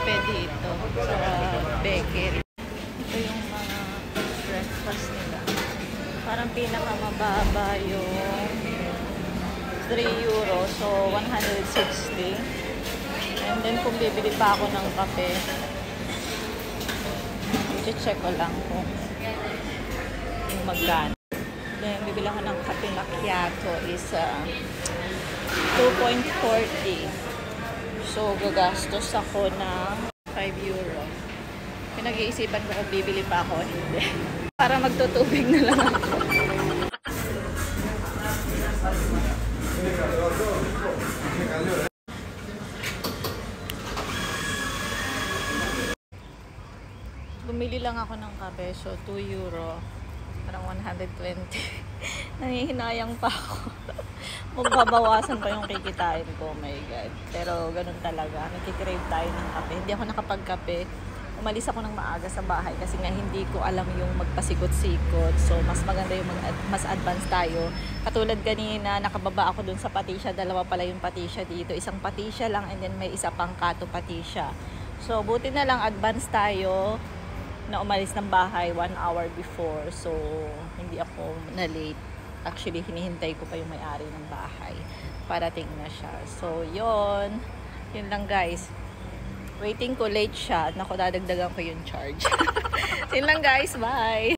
kape dito sa bakery. Ito yung mga breakfast nila. Parang pinakamababa yung 3 euro. So, 160. And then, kung bibili pa ako ng kape, i-check ko lang kung magkano. Then, bibili ako ng kape macchiato is 2.40. So, gagastos ako ng 5 euro. Pinag-iisipan ko kung bibili pa ako. Hindi. Para magtutubig na lang ako. Bumili lang ako ng kape. So, 2 euro. Parang 120. Nangihinayang pa ako. Magbabawasan pa yung kikitain ko. Oh my God. Pero ganun talaga. Nakikrave tayo ng kape. Hindi ako nakapagkape. Umalis ako ng maaga sa bahay kasi nga hindi ko alam yung magpasikot-sikot. So, mas maganda yung mas advanced tayo. Katulad kanina, nakababa ako dun sa Patisya. Dalawa pala yung Patisya dito. Isang Patisya lang and then may isa pang Kato Patisya. So, buti na lang advanced tayo na umalis ng bahay 1 hour before. So, hindi ako na-late. Actually, hinihintay ko pa yung may-ari ng bahay. Parating na siya. So, yun. Yun lang, guys. Waiting ko late siya. Naku, dadagdagan ko yung charge. Yun lang, guys. Bye!